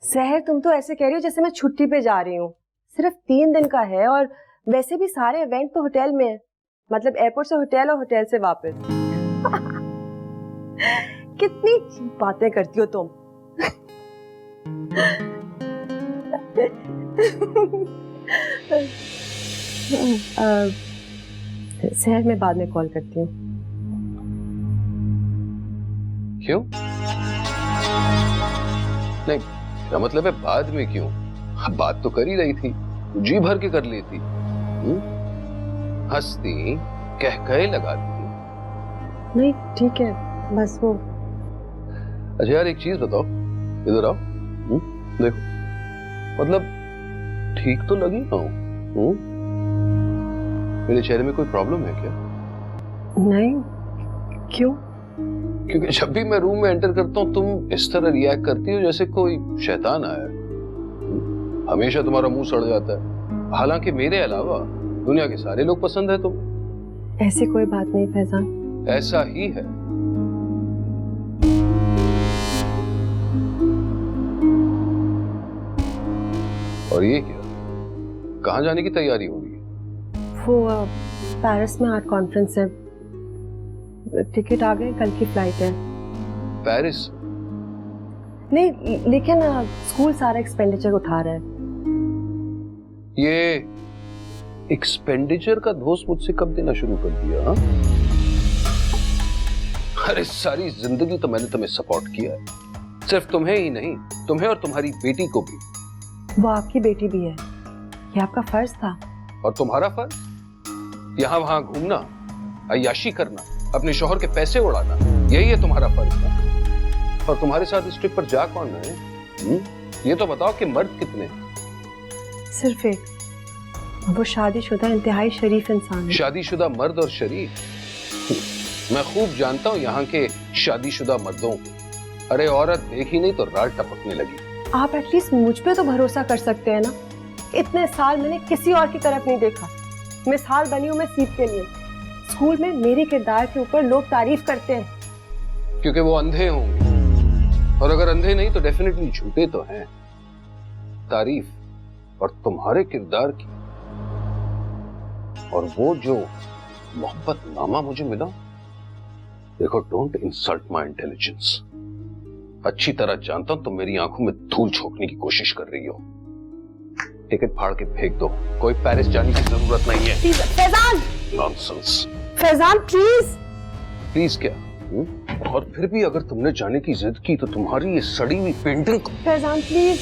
सहर, तुम तो ऐसे कह रही हो जैसे मैं छुट्टी पे जा रही हूँ। सिर्फ 3 दिन का है और वैसे भी सारे इवेंट तो होटल में है, मतलब एयरपोर्ट से होटल और होटल से वापस। कितनी बातें करती हो तुम। सहर, मैं बाद में कॉल करती हूँ। क्यों? नहीं, क्या मतलब है बाद में क्यों? बात तो कर ही रही थी, जी भर के कर ली थी। हंसती, कह लगाती। नहीं ठीक है, बस वो। अच्छा यार, एक चीज बताओ, इधर आओ। देखो, मतलब ठीक तो लगी ना हूँ? मेरे चेहरे में कोई प्रॉब्लम है क्या? नहीं, क्यों? क्योंकि जब भी मैं रूम में एंटर करता हूँ तुम इस तरह रिएक्ट करती हो जैसे कोई शैतान आया है। हमेशा तुम्हारा मुंह सड़ जाता है, हालांकि मेरे अलावा दुनिया के सारे लोग पसंद है तुम। ऐसी कोई बात नहीं फैजान। ऐसा ही है। और ये क्या, कहाँ जाने की तैयारी हो रही है? वो पेरिस में आर्ट कॉन्फ्रेंस है, टिकट आ गए, कल की फ्लाइट है। पेरिस? नहीं, लेकिन स्कूल सारा एक्सपेंडिचर उठा रहा है। ये एक्सपेंडिचर का दोष मुझसे कब देना शुरू कर दिया? हा? अरे सारी जिंदगी तो मैंने तुम्हें सपोर्ट किया है, सिर्फ तुम्हें ही नहीं, तुम्हें और तुम्हारी बेटी को भी। वो आपकी बेटी भी है, ये आपका फर्ज था। और तुम्हारा फर्ज? यहां वहां घूमना, अय्याशी करना, अपने शौहर के पैसे उड़ाना, यही है तुम्हारा फर्ज था। और तुम्हारे साथ इस ट्रिप पर जा कौन रहे? ये तो बताओ कि मर्द कितने? सिर्फ एक, वो शादीशुदा इंतहाई शरीफ इंसान है। शादीशुदा मर्द और शरीफ? मैं खूब जानता हूं यहाँ के शादीशुदा मर्दों को। अरे औरत देखी नहीं तो राल टपकने लगी। आप एटलीस्ट मुझ पे तो भरोसा कर सकते हैं ना। इतने साल मैंने किसी और की तरफ नहीं देखा, मिसाल बनी हूं मैं सीप के लिए। स्कूल में मेरे किरदार के ऊपर लोग तारीफ करते हैं। क्योंकि वो अंधे होंगे, और अगर अंधे नहीं तो डेफिनेटली झूठे तो हैं। तारीफ और तुम्हारे किरदार की, और वो जो मोहब्बत नामा मुझे मिला, देखो, डोंट इंसल्ट माय इंटेलिजेंस। अच्छी तरह जानता हूं तुम मेरी आंखों में धूल झोंकने की कोशिश कर रही हो। टिकट फाड़ के फेंक दो, कोई पेरिस जाने की जरूरत नहीं है। Faizan! Nonsense. Faizan please. Please क्या? और फिर भी अगर तुमने जाने की जिद की तो तुम्हारी ये सड़ी हुई पेंटिंग। फैजान प्लीज,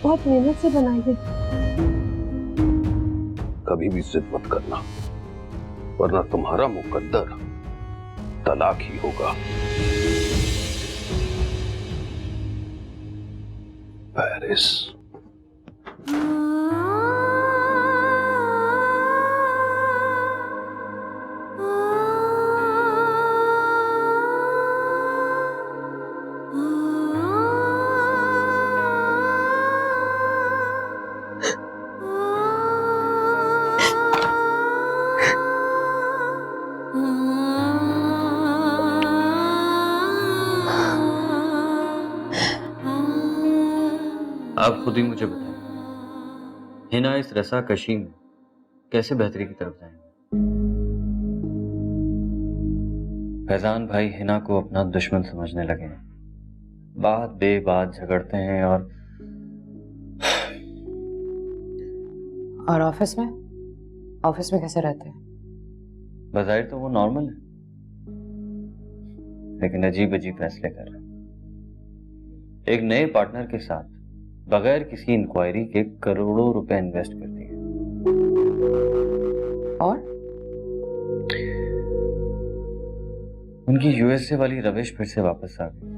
बहुत मेहनत से बनाई है। कभी भी जिद मत करना, वरना तुम्हारा मुकद्दर तलाक ही होगा। पेरिस। आप खुद ही मुझे बताएं, हिना इस रसा कशी में कैसे बेहतरी की तरफ जाएंगे? फैजान भाई हिना को अपना दुश्मन समझने लगे हैं, बात बेबात झगड़ते हैं। और ऑफिस में कैसे रहते हैं? बज़ाहिर तो वो नॉर्मल है, लेकिन अजीब अजीब फैसले कर रहे हैं। एक नए पार्टनर के साथ बगैर किसी इंक्वायरी के करोड़ों रुपए इन्वेस्ट कर दिए। और उनकी यूएसए वाली रविश फिर से वापस आ गई।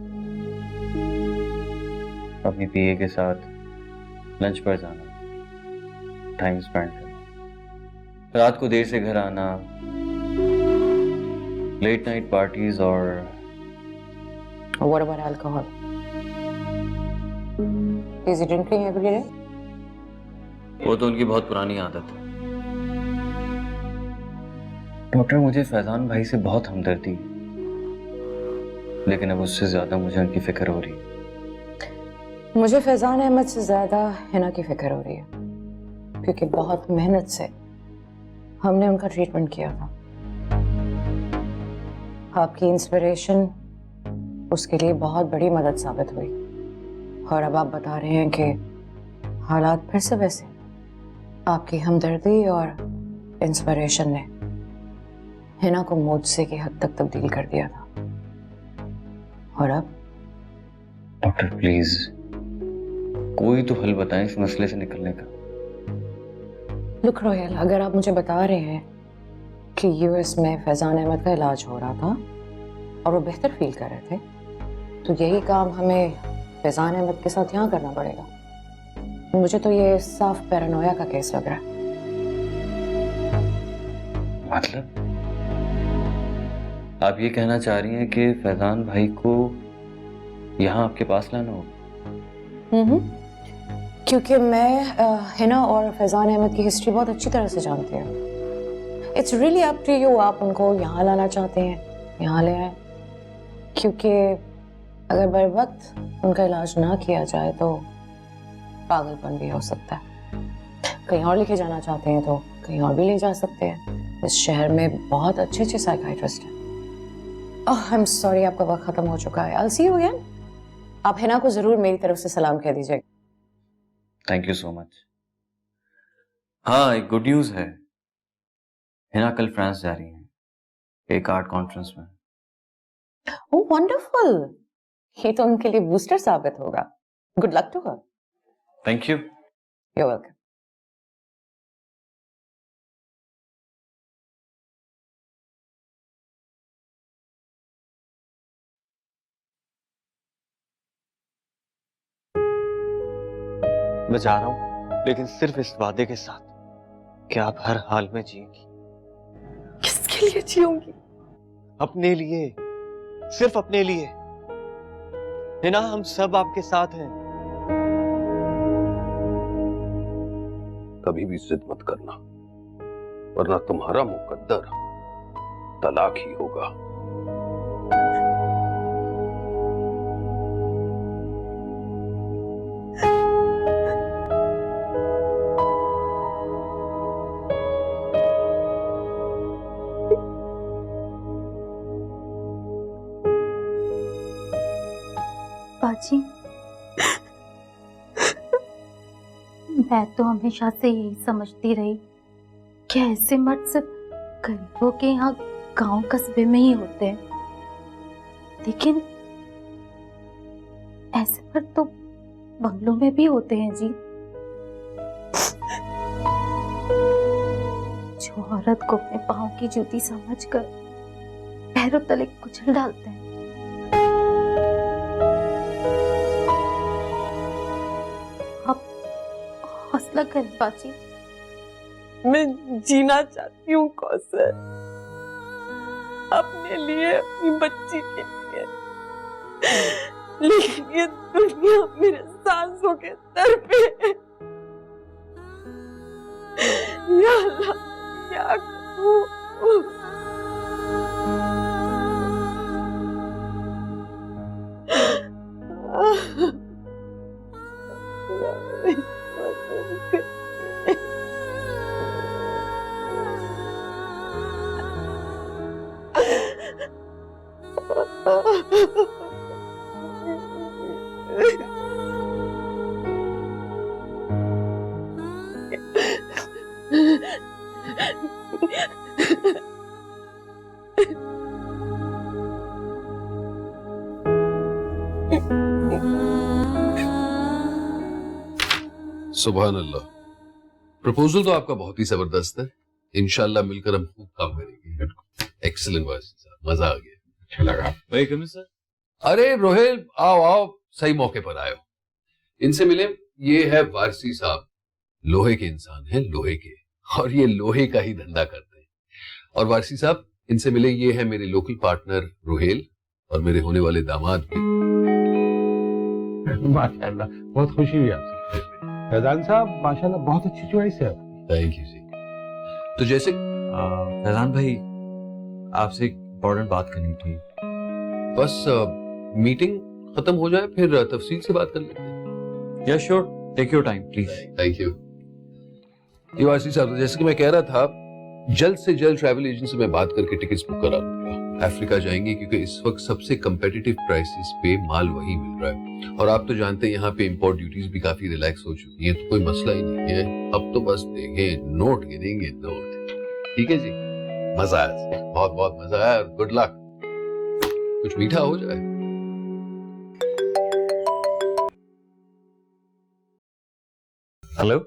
अपनी पीए के साथ लंच पर जाना, टाइम स्पेंड करना, रात को देर से घर आना, लेट नाइट पार्टीज। और what about alcohol? Is he drinking every day? वो तो उनकी बहुत पुरानी आदत है। डॉक्टर, मुझे फैजान भाई से बहुत हमदर्दी है, लेकिन अब उससे ज्यादा मुझे उनकी फिक्र हो रही है। मुझे फैजान अहमद से ज्यादा हिना की फिक्र हो रही है, क्योंकि बहुत मेहनत से हमने उनका ट्रीटमेंट किया था। आपकी इंस्पिरेशन उसके लिए बहुत बड़ी मदद साबित हुई, और अब आप बता रहे हैं कि हालात फिर से वैसे। आपकी हमदर्दी और इंस्पिरेशन ने हिना को मुझसे की हद तक तब्दील कर दिया था, और अब डॉक्टर प्लीज कोई तो हल बताएं इस मसले से निकलने का। लुक रोयल, अगर आप मुझे बता रहे हैं कि यूएस में फैजान अहमद का इलाज हो रहा था और वो बेहतर फील कर रहे थे, तो यही काम हमें फैजान अहमद के साथ यहाँ करना पड़ेगा। मुझे तो ये साफ पैरानोया का केस लग रहा है। मतलब आप ये कहना चाह रही हैं कि फैजान भाई को यहाँ आपके पास लाना होगा? क्योंकि मैं हिना और फैजान अहमद की हिस्ट्री बहुत अच्छी तरह से जानती हूँ। It's really up to you, आप उनको यहाँ लाना चाहते हैं, यहाँ ले आए। क्योंकि अगर बर वक्त उनका इलाज ना किया जाए तो पागलपन भी हो सकता है। कहीं और लेके जाना चाहते हैं तो कहीं और भी ले जा सकते हैं। इस शहर में बहुत अच्छे अच्छे साइकाइट्रिस्ट हैं। ओह आई एम सॉरी, आपका वक्त खत्म हो चुका है। I will see you again. आप हिना को जरूर मेरी तरफ से सलाम कह दीजिएगा। Thank you so much. हाँ, एक गुड न्यूज है। हिना कल फ्रांस जा रही हैं एक आर्ट कॉन्फ्रेंस में। ओह वंडरफुल, ये तो उनके लिए बूस्टर साबित होगा। Good luck to her. Thank you. You are welcome. मैं जा रहा हूं, लेकिन सिर्फ इस वादे के साथ कि आप हर हाल में जिएंगी। किसके लिए जीऊंगी? अपने लिए, सिर्फ अपने लिए। हिना, हम सब आपके साथ हैं। कभी भी जिद मत करना, वरना तुम्हारा मुकद्दर तलाक ही होगा। बाजी, मैं तो हमेशा से यही समझती रही कि ऐसे मर्द सिर्फ गरीबों के यहाँ गांव कस्बे में ही होते हैं, लेकिन ऐसे मर्द तो बंगलों में भी होते हैं जी। जो औरत को अपने पाँव की जूती समझकर पैरों तले कुचल डालते हैं। हौसला कर बाजी। मैं जीना चाहती हूँ कौसर, अपने लिए, अपनी बच्ची के लिए, लेकिन ये दुनिया मेरे सांसों के दर पे है। या अल्लाह, क्या करूं? सुभान अल्लाह, प्रपोजल तो आपका बहुत ही जबरदस्त है। इंशाल्लाह मिलकर हम खूब काम करेंगे। एक्सीलेंट वासी साहब, मजा आ गया, अच्छा लगा। Welcome sir. अरे रोहेल, आओ आओ, सही मौके पर आयो। इनसे मिले। ये है वारसी साहब, लोहे के इंसान हैं, लोहे के, और ये लोहे का ही धंधा करते हैं। और वारसी साहब, इनसे मिले। ये है मेरे लोकल पार्टनर रोहेल और मेरे होने वाले दामाद भी। माशाल्लाह, बहुत खुशी हुई आपसे। फैजान साहब, माशाल्लाह बहुत अच्छी चॉइस है। थैंक यू जी। तो जैसे फैजान भाई, आपसे एक इम्पोर्टेंट बात करनी थी। बस मीटिंग खत्म हो जाए फिर तफसील से बात कर लेते हैं। या sure, take your time please. Thank you. युवासी साहब, जैसे कि मैं कह रहा था, जल्द से जल्द ट्रैवल एजेंसी में बात करके टिकट्स बुक करा लूंगा। अफ्रीका जाएंगे क्योंकि इस वक्त सबसे कंपेटिटिव प्राइसेस पे माल वही मिल रहा है, और आप तो जानते हैं यहाँ पे इंपोर्ट ड्यूटीज भी काफी रिलैक्स हो चुकी है, तो कोई मसला ही नहीं है। अब तो बस देखें, नोट गिनेंगे नोट। ठीक है जी, मजा आया, बहुत बहुत मजा आया। Good luck. कुछ मीठा हो जाए। हेलो,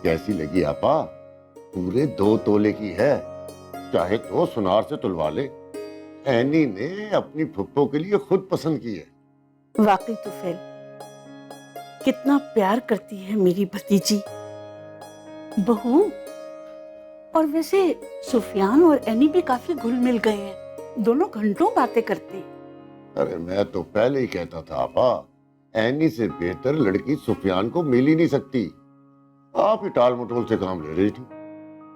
कैसी लगी आपा? पूरे 2 तोले की है, चाहे तो सुनार से तुलवा ले। एनी ने अपनी फुप्पो के लिए खुद पसंद की है। वाकई तुफैल, कितना प्यार करती है मेरी भतीजी बहू। और वैसे सुफियान और एनी भी काफी घुल मिल गए हैं, दोनों घंटों बातें करते हैं। अरे मैं तो पहले ही कहता था आपा, एनी से बेहतर लड़की सुफियान को मिल ही नहीं सकती। आप ही टाल मटोल से काम ले रही थी,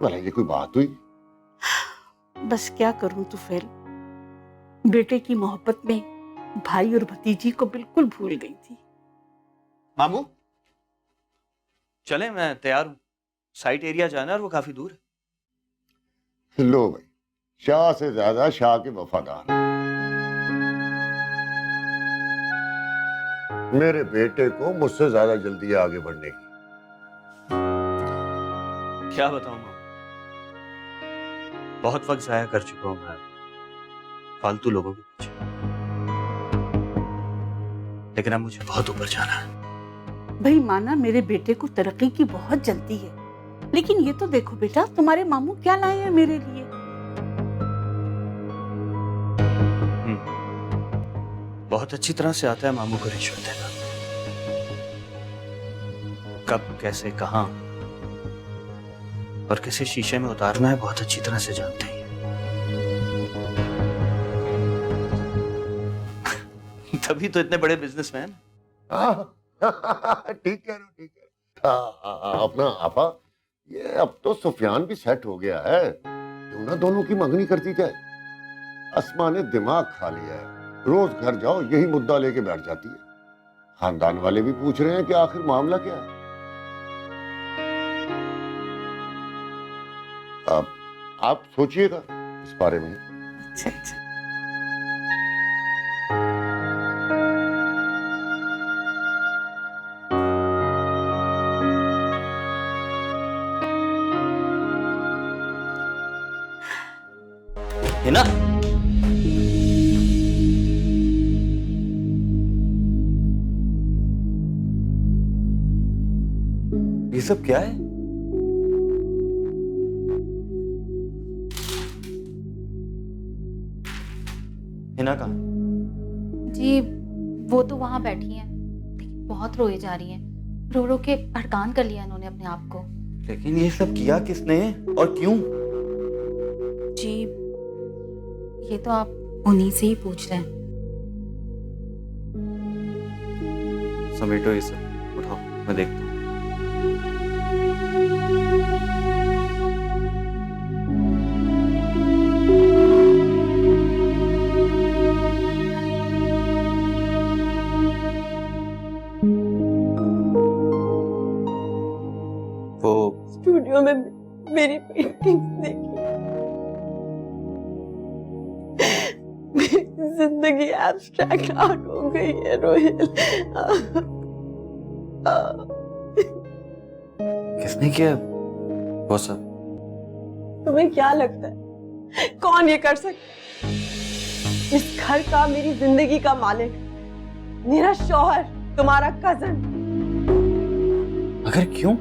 भला ये कोई बात हुई? बस क्या करूं तुफैल, बेटे की मोहब्बत में भाई और भतीजी को बिल्कुल भूल गई थी। मामू चले, मैं तैयार हूँ। साइट एरिया जाना है और वो काफी दूर है। लो भाई, शाह से ज्यादा शाह के वफादार। मेरे बेटे को मुझसे ज्यादा जल्दी है आगे बढ़ने की। क्या बताऊं मामू, बहुत वक्त जाया कर चुका हूं मैं फालतू लोगों के पीछे, लेकिन अब मुझे बहुत ऊपर जाना है। भाई माना मेरे बेटे को तरक्की की बहुत जल्दी है, लेकिन ये तो देखो बेटा, तुम्हारे मामू क्या लाए हैं मेरे लिए। बहुत अच्छी तरह से आता है मामू को रिश्वत देना, कब कैसे कहां और किसी शीशे में उतारना है, बहुत अच्छी तरह से जानते हैं। तभी तो इतने बड़े बिजनेसमैन। ठीक है, ठीक है। अपना आपा, ये अब तो सुफियान भी सेट हो गया है, क्यों ना दोनों की मंगनी करती जाए। अस्मा ने दिमाग खा लिया है, रोज घर जाओ यही मुद्दा लेके बैठ जाती है। खानदान वाले भी पूछ रहे हैं कि आखिर मामला क्या है। अब आप सोचिएगा इस बारे में। अच्छा अच्छा। है ना? ये सब क्या है? हिना कहाँ? जी वो तो वहां बैठी हैं, लेकिन बहुत रोई जा रही हैं। रो रो के हड़कान कर लिया इन्होंने अपने आप को। लेकिन ये सब किया किसने और क्यों? जी ये तो आप उन्हीं से ही पूछ रहे हैं। समेटो ये सब, उठाओ, मैं देखता हूँ। वो स्टूडियो में मेरी पेंटिंग्स देखी, मेरी जिंदगी एब्स्ट्रैक्ट आर्ट हो गई है रोहिल। किसने किया वो सब? तुम्हें क्या लगता है कौन ये कर सकता है? इस घर का, मेरी जिंदगी का मालिक, मेरा शौहर, तुम्हारा कजन। अगर क्यों,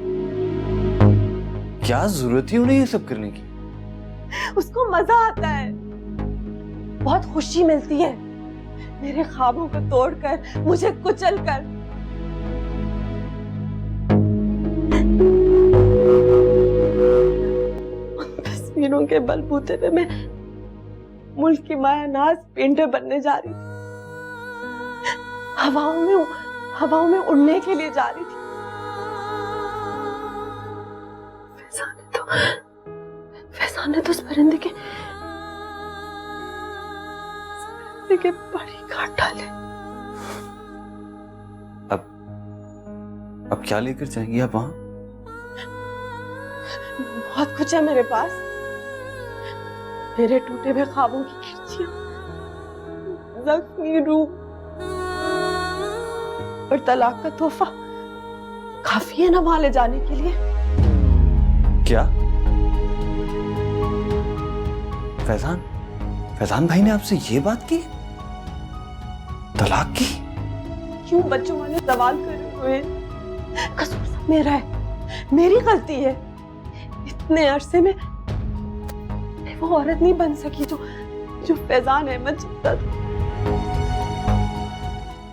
क्या जरूरत ही उन्हें ये सब करने की? उसको मजा आता है, बहुत खुशी मिलती है मेरे ख्वाबों को तोड़कर, मुझे कुचलकर। तस्वीरों के बलबूते पे मैं मुल्क की मायानाज पेंटर बनने जा रही थी, हवाओं में उड़ने के लिए जा रही थी। फैजान ने तो उस परिंदे के बड़ी काट डाले। अब क्या लेकर जाएंगी आप वहां? बहुत कुछ है मेरे पास, मेरे टूटे हुए ख्वाबों की खिड़कियां, जख्मी रूह और तलाक का तोहफा काफी है ना वहां ले जाने के लिए। क्या? फैजान भाई ने आपसे ये बात की? तलाक की? क्यों बच्चों वाले सवाल कर रहे हो? कसूर सब मेरा है, मेरी गलती है। इतने अरसे में मैं वो औरत नहीं बन सकी जो फैजान अहमद चाहता था।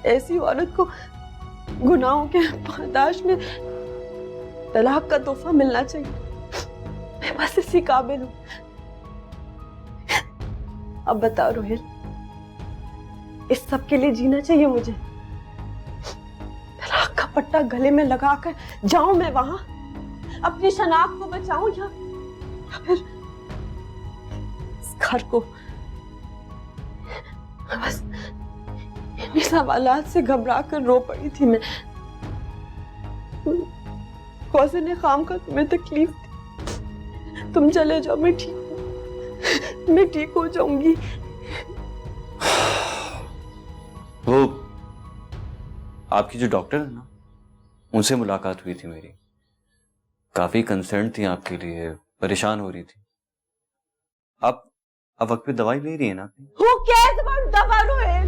ऐसी औरत को गुनाहों के पादाश में तलाक का तोहफा मिलना चाहिए। मैं बस इसी काबिल हूं। अब बताओ रोहिल, इस सब के लिए जीना चाहिए मुझे? तलाक का पट्टा गले में लगाकर जाऊं मैं वहां, अपनी शनाख्त को बचाऊं, या फिर इस घर को? बस इन्हीं सवालात से घबरा कर रो पड़ी थी मैं। कौसे ने काम का तुम्हें तकलीफ दी? तुम चले जाओ, मैं ठीक हो जाऊंगी। वो आपकी जो डॉक्टर है ना, उनसे मुलाकात हुई थी मेरी। काफी कंसर्न थी आपके लिए, परेशान हो रही थी। अब वक्त पे दवाई ले रही है ना? Who cares about दवा रोहिल?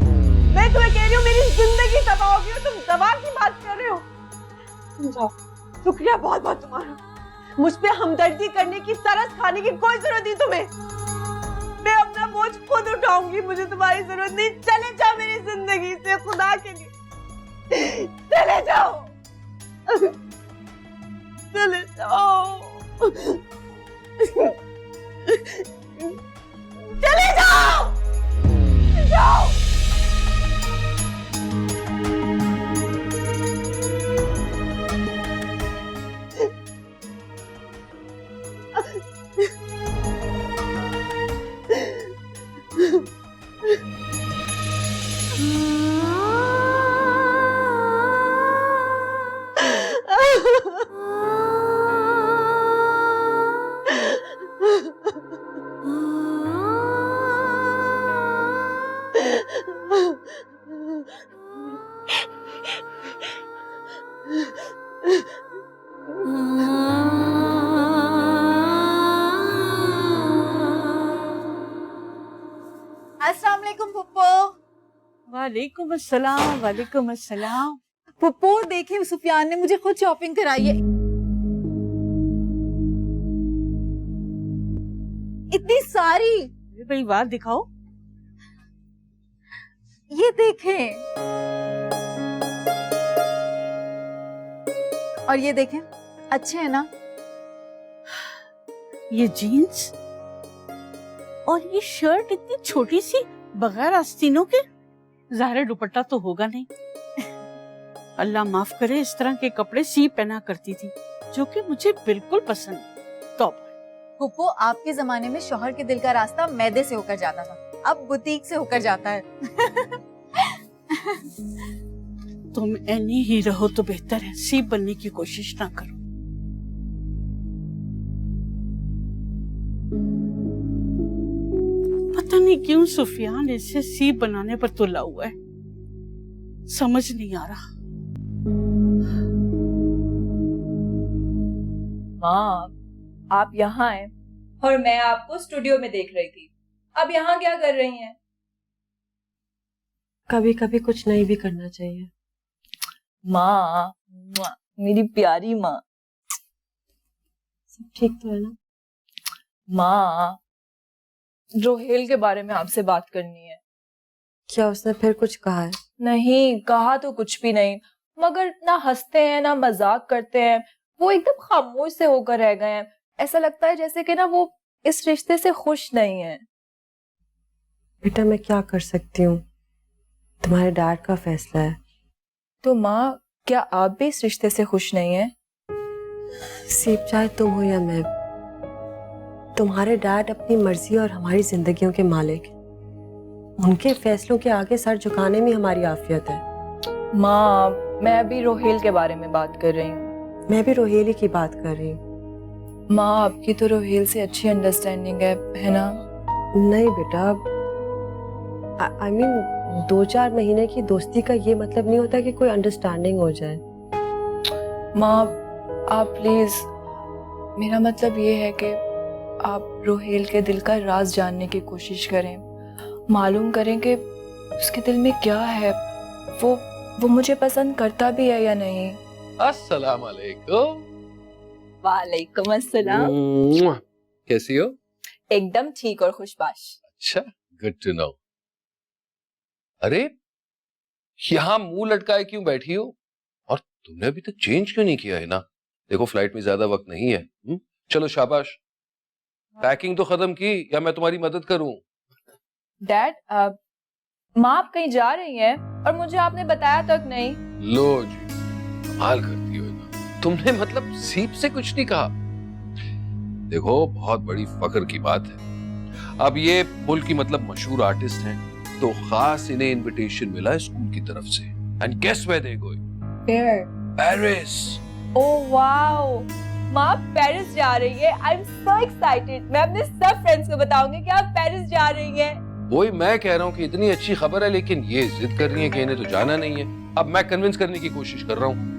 मैं तुम्हें कह रही हूँ मेरी जिंदगी तबाह होगी और तुम दवा की बात कर रहे हो। जाओ, शुक्रिया बहुत बहुत तुम्हारा। मुझ पे हमदर्दी करने की, तरस खाने की कोई जरूरत नहीं तुम्हें। मैं अपना बोझ खुद उठाऊंगी, मुझे तुम्हारी जरूरत नहीं। चले जाओ मेरी जिंदगी से, खुदा के लिए चले जाओ, चले जाओ, चले जाओ, जाओ। अस्सलाम वालेकुम पुप्पो। वालेकुम अस्सलाम, वालेकुम अस्सलाम। पुप्पो देखिए, सुफियान ने मुझे खुद शॉपिंग कराई है। इतनी सारी। भाई बात दिखाओ। ये देखें, और ये देखें, अच्छे हैं ना? ये जीन्स और ये शर्ट इतनी छोटी सी, बगैर आस्तीनों के। ज़ाहिर दुपट्टा तो होगा नहीं। अल्लाह माफ करे, इस तरह के कपड़े सी पहना करती थी, जो कि मुझे बिल्कुल पसंद नहीं। तो पुप्पो, आपके जमाने में शौहर के दिल का रास्ता मैदे से होकर जाता था, अब बुटीक से होकर जाता है। तुम ऐनी ही रहो तो बेहतर है, सी बनने की कोशिश ना करो। पता नहीं क्यों सुफियान इसे सी बनाने पर तुला हुआ है, समझ नहीं आ रहा। माँ, आप यहाँ हैं और मैं आपको स्टूडियो में देख रही थी। अब यहाँ क्या कर रही हैं? कभी कभी कुछ नहीं भी करना चाहिए। माँ, मेरी प्यारी माँ। सब ठीक तो है ना? माँ, रोहेल के बारे में आपसे बात करनी है। क्या उसने फिर कुछ कहा है? नहीं, कहा तो कुछ भी नहीं, मगर ना हंसते हैं ना मजाक करते हैं। वो एकदम खामोश से होकर रह गए हैं। ऐसा लगता है जैसे कि ना वो इस रिश्ते से खुश नहीं है। बेटा मैं क्या कर सकती हूँ, तुम्हारे डैड का फैसला है। तो माँ, क्या आप भी इस रिश्ते से खुश नहीं हैं? सीप, चाहे तुम हो या मैं, तुम्हारे डैड अपनी मर्जी और हमारी जिंदगियों के मालिक हैं। उनके फैसलों के आगे सर झुकाने में हमारी आफियत है। माँ, मैं अभी रोहेल के बारे में बात कर रही हूँ। मैं भी रोहेली की बात कर रही हूँ। माँ, आपकी तो रोहेल से अच्छी अंडरस्टैंडिंग है ना? नहीं बेटा, आई मीन 2-4 महीने की दोस्ती का ये मतलब नहीं होता कि कोई अंडरस्टैंडिंग हो जाए। माँ, आप प्लीज, मेरा मतलब ये है कि आप रोहेल के दिल का राज जानने की कोशिश करें, मालूम करें कि उसके दिल में क्या है, वो मुझे पसंद करता भी है या नहीं। अस्सलाम वालेकुम। वालेकुम अस्सलाम। कैसी हो? एकदम ठीक और खुशबाश। अच्छा, गुड टू नो। अरे यहाँ मुंह लटकाए क्यों बैठी हो? और तुमने अभी तक चेंज क्यों नहीं किया है ना? देखो फ्लाइट में ज्यादा वक्त नहीं है। चलो शाबाश, पैकिंग तो खत्म की या मैं तुम्हारी मदद करूं? डैड, माँ आप कहीं जा रही हैं और मुझे आपने बताया तक नहीं। लो जी, कमाल करती हो ना तुमने, मतलब सीप से कुछ नहीं कहा। देखो बहुत बड़ी फख्र की बात है, अब ये मुल्क की मतलब मशहूर आर्टिस्ट हैं, तो खास इन्हें इनविटेशन मिला है स्कूल की तरफ से। And guess where they going? Where? Paris. Oh wow, माँ पेरिस जा रही है। I am so excited. मैं अपने सब फ्रेंड्स को बताऊंगी कि आप पेरिस जा रही हैं। वही मैं कह रहा हूँ कि इतनी अच्छी खबर है, लेकिन ये जिद कर रही है कि इन्हें तो जाना नहीं है। अब मैं कन्विंस करने की कोशिश कर रहा हूँ।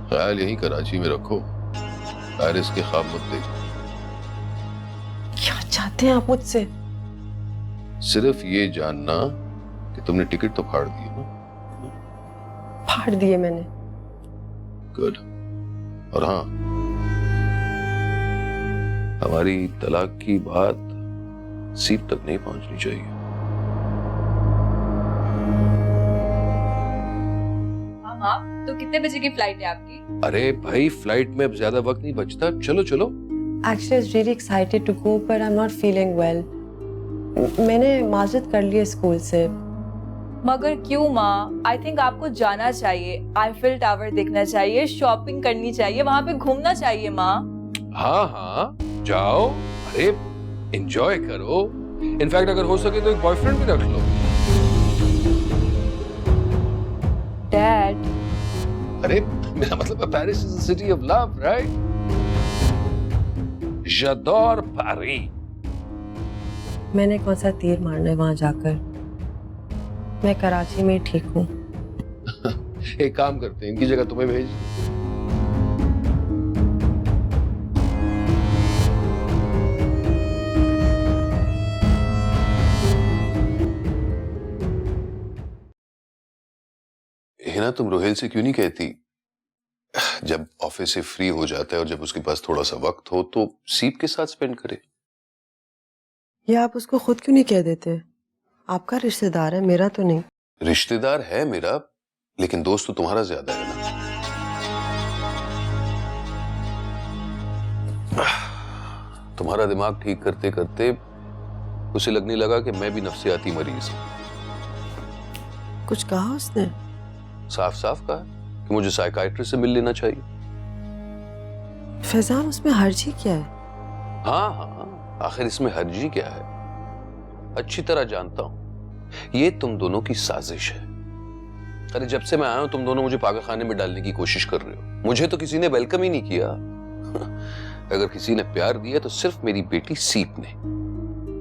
ख्याल यहीं कराची में रखो, पेरिस के ख्वाब मत देखो। क्या चाहते हैं आप मुझसे? सिर्फ ये जानना कि तुमने टिकट तो फाड़ दी ना? फाड़ दिए मैंने। गुड। और हाँ, हमारी तलाक की बात सीप तक नहीं पहुंचनी चाहिए। हाँ, तो कितने बजे की फ्लाइट है आपकी? अरे भाई, फ्लाइट में अब ज्यादा वक्त नहीं बचता, चलो चलो। Actually, I was really excited to go, but I'm not feeling well. मैंने माजरत कर ली है स्कूल से। मगर क्यों माँ? आई थिंक आपको जाना चाहिए, आईफिल टावर देखना चाहिए, शॉपिंग करनी चाहिए, वहाँ पे घूमना चाहिए माँ। हाँ हाँ जाओ, अरे एंजॉय करो। इनफैक्ट अगर हो सके तो एक बॉयफ्रेंड भी रख लो। डैड, अरे मेरा मतलब Paris is a city of love, right? j'adore Paris। मैंने कौन सा तीर मारना है वहां जाकर? मैं कराची में ठीक हूँ। एक काम करते हैं, इनकी जगह तुम्हें भेज दें। हिना, तुम रोहेल से क्यों नहीं कहती जब ऑफिस से फ्री हो जाता है और जब उसके पास थोड़ा सा वक्त हो तो सीप के साथ स्पेंड करे? या आप उसको खुद क्यों नहीं कह देते? आपका रिश्तेदार है, मेरा तो नहीं। रिश्तेदार है मेरा, लेकिन दोस्त तो तुम्हारा ज्यादा है ना। तुम्हारा दिमाग ठीक करते करते उसे लगने लगा कि मैं भी नफ्सियाती मरीज हूं। कुछ कहा उसने? साफ साफ कहा कि मुझे साइकाइट्रिस्ट से मिल लेना चाहिए। फैजान, उसमें हर्जी क्या है? हाँ हाँ, आखिर इसमें हर्जी क्या है? अच्छी तरह जानता हूं ये तुम दोनों की साजिश है। अरे जब से मैं आया हूं तुम दोनों मुझे पागलखाने में डालने की कोशिश कर रहे हो। मुझे तो किसी ने वेलकम ही नहीं किया। अगर किसी ने प्यार दिया तो सिर्फ मेरी बेटी सीप ने।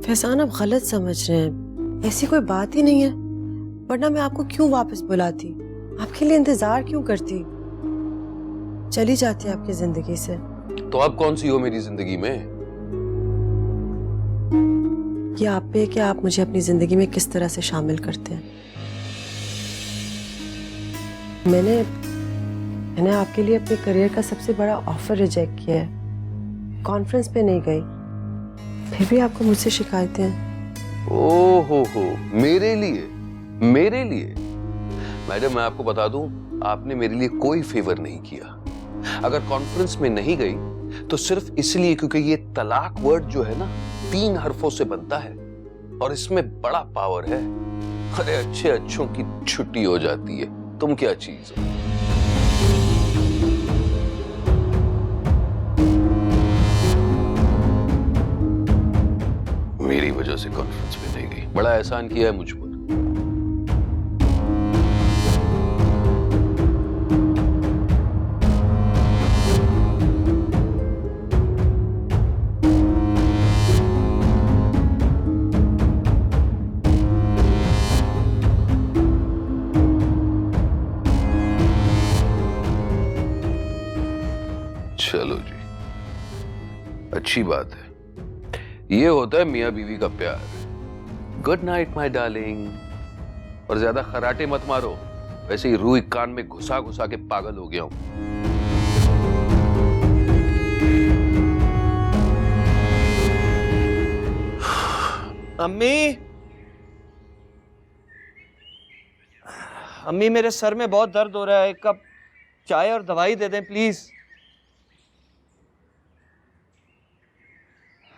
फैजान, आप गलत समझ रहे हैं, ऐसी कोई बात ही नहीं है। वरना मैं आपको क्यों वापस बुलाती, आपके लिए इंतजार क्यों करती? चली जाती आपकी जिंदगी से। तो अब कौन सी हो मेरी जिंदगी में? ये आप पे कि आप मुझे अपनी जिंदगी में किस तरह से शामिल करते हैं। मैंने आपके लिए अपने करियर का सबसे बड़ा ऑफर रिजेक्ट किया है। कॉन्फ्रेंस पे नहीं गई, फिर भी आपको मुझसे शिकायतें हैं। ओहो हो, मेरे लिए मैडम मैं आपको बता दूं, आपने मेरे लिए कोई फेवर नहीं किया। अगर कॉन्फ्रेंस में नहीं गई तो सिर्फ इसलिए क्योंकि ये तलाक वर्ड जो है ना 3 हरफों से बनता है और इसमें बड़ा पावर है। अरे अच्छे अच्छों की छुट्टी हो जाती है, तुम क्या चीज हो। मेरी वजह से कॉन्फ्रेंस में नहीं गई, बड़ा एहसान किया है मुझ पर। चलो जी, अच्छी बात है। ये होता है मियां बीवी का प्यार। Good night my darling. और ज्यादा खराटे मत मारो, वैसे ही रूह कान में घुसा घुसा के पागल हो गया हूं। अम्मी, अम्मी मेरे सर में बहुत दर्द हो रहा है, एक कप चाय और दवाई दे दें प्लीज।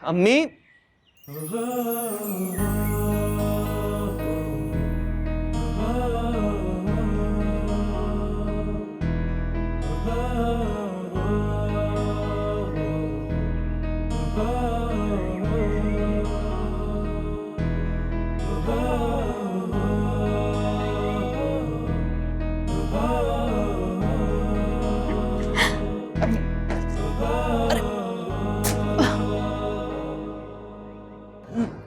अम्मी,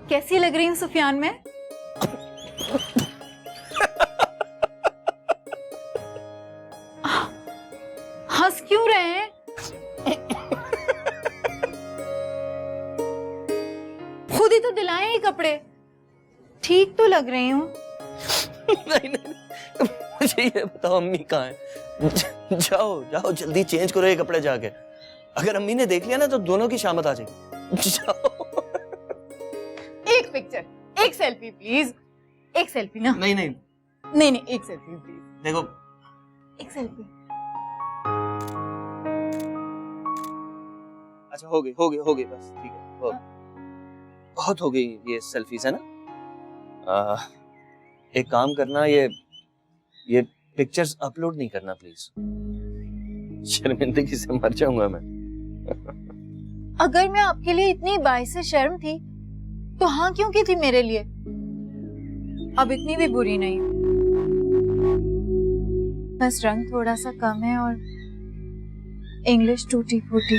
कैसी लग रही हूँ सुफियान में? हंस क्यों रहे हैं? खुद ही तो दिलाए ये कपड़े, ठीक तो लग रही हूँ। नहीं नहीं, मुझे ये बताओ अम्मी कहाँ है? जाओ जाओ जल्दी चेंज करो ये कपड़े जाके। अगर अम्मी ने देख लिया ना तो दोनों की शामत आ जाएगी। जाओ। एक पिक्चर, एक सेल्फी प्लीज। एक सेल्फी ना? नहीं नहीं नहीं नहीं, एक सेल्फी प्लीज। देखो, एक सेल्फी। अच्छा हो गई बस, ठीक है, बहुत हो गई ये सेल्फीज है ना। एक काम करना, ये पिक्चर्स अपलोड नहीं करना प्लीज, शर्मिंदगी से मर जाऊंगा मैं। अगर मैं आपके लिए इतनी बाइसे शर्म थी तो हाँ क्यों की थी मेरे लिए? अब इतनी भी बुरी नहीं हूँ, बस रंग थोड़ा सा कम है और इंग्लिश टूटी फूटी।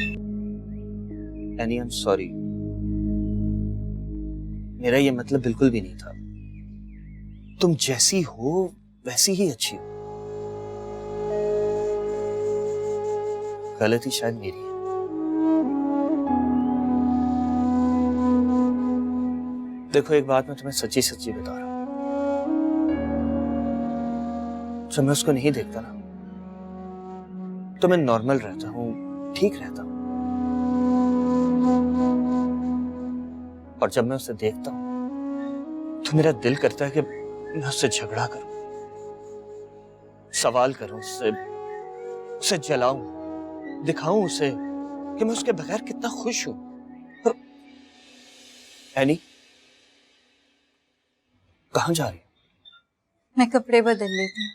एनी आई एम सॉरी, मेरा ये मतलब बिल्कुल भी नहीं था। तुम जैसी हो वैसी ही अच्छी हो, गलती शायद मेरी है। देखो एक बात मैं तुम्हें सच्ची सच्ची बता रहा हूं, जब मैं उसको नहीं देखता ना तो मैं नॉर्मल रहता हूं, ठीक रहता हूं, और जब मैं उसे देखता हूं तो मेरा दिल करता है कि मैं उससे झगड़ा करूं, सवाल करूं उसे जलाऊं, दिखाऊं उसे कि मैं उसके बगैर कितना खुश हूं। पर एनी, कहां जा रही? मैं कपड़े बदल लेती हूँ,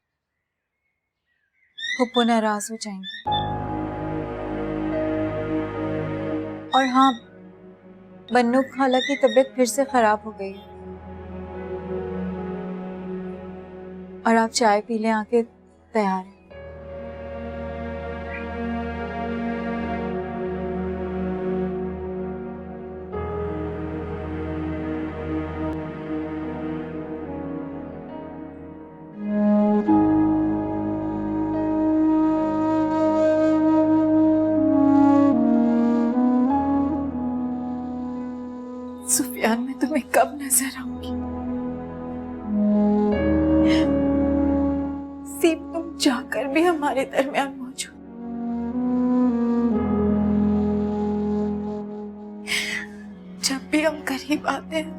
पप्पू नाराज हो जाएंगे। और हाँ, बन्नू खाला की तबीयत फिर से खराब हो गई है और आप चाय पी लें, आके तैयार है। सुफियान, मैं तुम्हें कब नजर आऊंगी? सीप, तुम जाकर भी हमारे दरमियान मौजूद। जब भी हम करीब आते हैं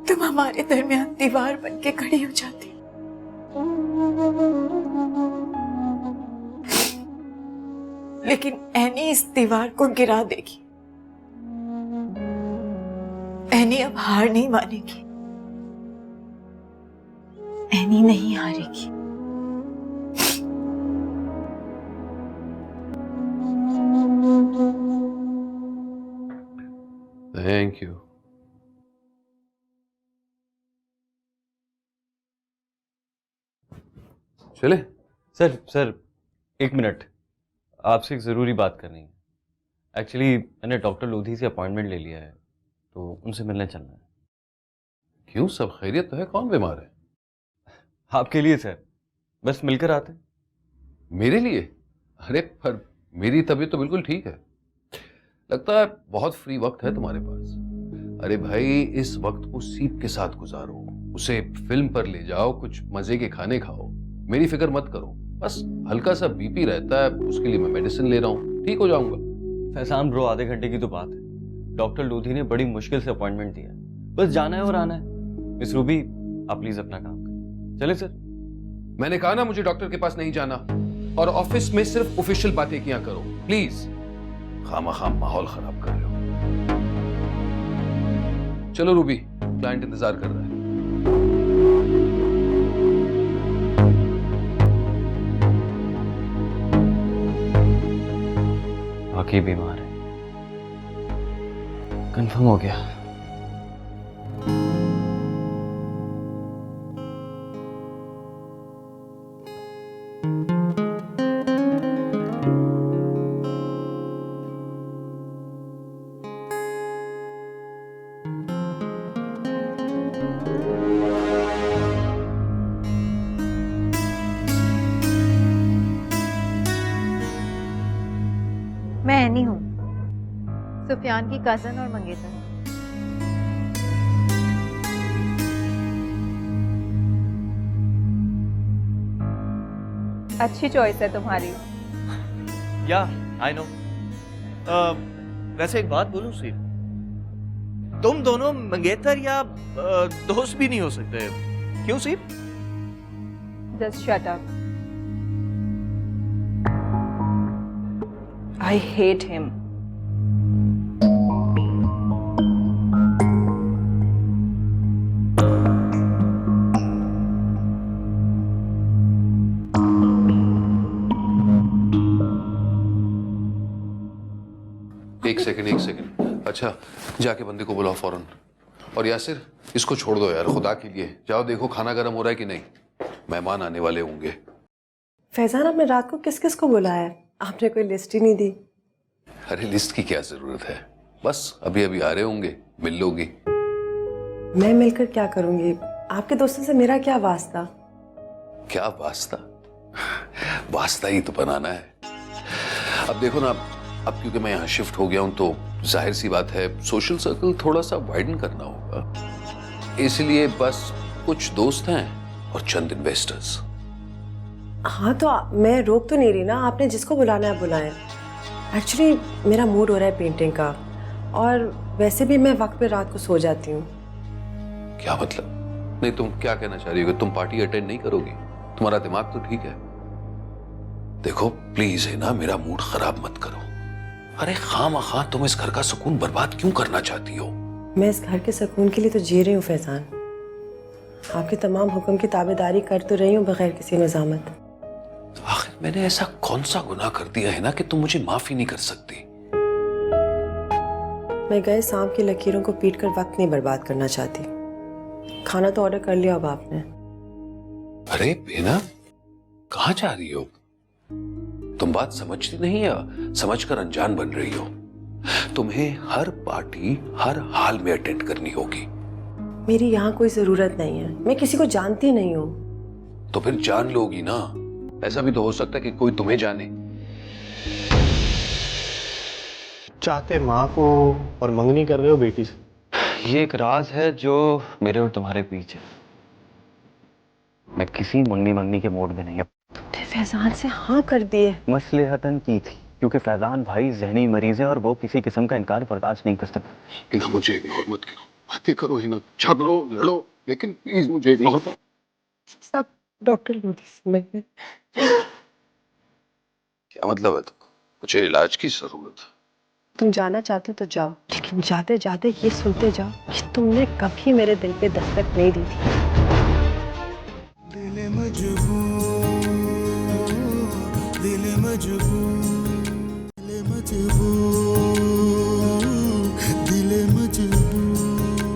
तुम हमारे दरमियान दीवार बन के खड़ी हो जाती हो। लेकिन एनी इस दीवार को गिरा देगी। एनी अब हार नहीं मानेगी। एनी नहीं हारेगी। Thank you. चले? सर 1 मिनट, आपसे एक ज़रूरी बात करनी है। एक्चुअली मैंने डॉक्टर लोधी से अपॉइंटमेंट ले लिया है, तो उनसे मिलने चलना है। क्यों, सब खैरियत तो है? कौन बीमार है? आपके लिए सर, बस मिलकर आते हैं। मेरे लिए? अरे पर मेरी तबीयत तो बिल्कुल ठीक है। लगता है बहुत फ्री वक्त है तुम्हारे पास। अरे भाई, इस वक्त को सीप के साथ गुजारो, उसे फिल्म पर ले जाओ, कुछ मजे के खाने खाओ। मेरी फिक्र मत करो, बस हल्का सा बीपी रहता है, उसके लिए मैं मेडिसिन ले रहा हूँ, ठीक हो जाऊंगा। फैजान ब्रो, आधे घंटे की तो बात है। डॉक्टर लोधी ने बड़ी मुश्किल से अपॉइंटमेंट दिया है, बस जाना है और आना है। मिस रूबी, आप प्लीज अपना काम करें। चले सर? मैंने कहा ना मुझे डॉक्टर के पास नहीं जाना, और ऑफिस में सिर्फ ऑफिशियल बातें किया करो प्लीज। खामा माहौल खराब कर रहे हो। चलो रूबी, क्लाइंट इंतजार कर रहा है। बाकी बीमार है, कंफर्म हो गया। मैं एनी हूँ, सुफियान की कजन और मंगेतर। अच्छी चॉइस है तुम्हारी। या आई नो। वैसे एक बात बोलूं सीप, तुम दोनों मंगेतर या दोस्त भी नहीं हो सकते। क्यों सीप? Just shut up. I hate him. एक सेकंड। अच्छा, जाके बंदे को बुलाओ फौरन। और यासिर, इसको छोड़ दो यार, खुदा के लिए। जाओ देखो खाना गर्म हो रहा है कि नहीं, मेहमान आने वाले होंगे। फैजान, आपने रात को किस किस को बुलाया है? आपने कोई लिस्ट ही नहीं दी। अरे लिस्ट की क्या जरूरत है, बस अभी अभी आ रहे होंगे, मिल लोगी। मैं मिलकर क्या करूंगी? आपके दोस्तों से मेरा क्या वास्ता? क्या वास्ता? वास्ता ही तो बनाना है। अब देखो ना, अब क्योंकि मैं यहाँ शिफ्ट हो गया हूँ, तो जाहिर सी बात है सोशल सर्कल थोड़ा सा वाइडन करना होगा। इसलिए बस कुछ दोस्त हैं और चंद इन्वेस्टर्स। हाँ, तो मैं रोक तो नहीं रही ना, आपने जिसको बुलाना है बुलाएं। एक्चुअली मेरा मूड हो रहा है पेंटिंग का, और वैसे भी मैं वक्त पे रात को सो जाती हूँ। क्या मतलब? नहीं, तुम क्या कहना चाह रही हो कि तुम पार्टी अटेंड नहीं करोगी? तुम्हारा दिमाग तो ठीक है। देखो प्लीज है ना, मेरा मूड खराब मत करो। अरे खामखा तुम इस घर का सुकून बर्बाद क्यों करना चाहती हो? मैं इस घर के सुकून के लिए तो जी रही हूँ फैजान। आपके तमाम हुक्म की ताबेदारी कर तो रही हूँ बगैर किसी निजामत। आखिर मैंने ऐसा कौन सा गुनाह कर दिया है ना कि तुम मुझे माफ ही नहीं कर सकती? मैं गए सांप की लकीरों को पीट कर वक्त नहीं बर्बाद करना चाहती। खाना तो ऑर्डर कर लिया अब आपने। अरे बेना, कहाँ जा रही हो? तुम बात समझती नहीं या समझकर अनजान बन रही हो? तुम्हें हर पार्टी हर हाल में अटेंड करनी होगी। मेरी यहाँ कोई जरूरत नहीं है, मैं किसी को जानती नहीं हूँ। तो फिर जान लोगी ना। ऐसा भी तो हो सकता है कि कोई तुम्हें जाने। चाहते माँ को और मंगनी कर रहे हो बेटी से। ये एक राज है जो मेरे और तुम्हारे बीच है। मैं किसी मंगनी के मूड में नहीं। फैजान से हाँ कर दिए। मसलहतन की थी, क्योंकि फैजान भाई जहनी मरीज है और वो किसी किस्म का इनकार बर्दाश्त नहीं कर सकता। मुझे इग्नोर मत करो, बातें करो ही ना, झगड़ो लड़ो, लेकिन प्लीज मुझे इग्नोर। सब डॉक्टर मैं क्या मतलब है तुमको? मुझे इलाज की जरूरत है। तुम जाना चाहते हो तो जाओ, लेकिन जाते जाते ये सुनते जाओ कि तुमने कभी मेरे दिल पे दस्तक नहीं दी थी। दिल मजबूर, दिल मजबूर, दिल मजबूर।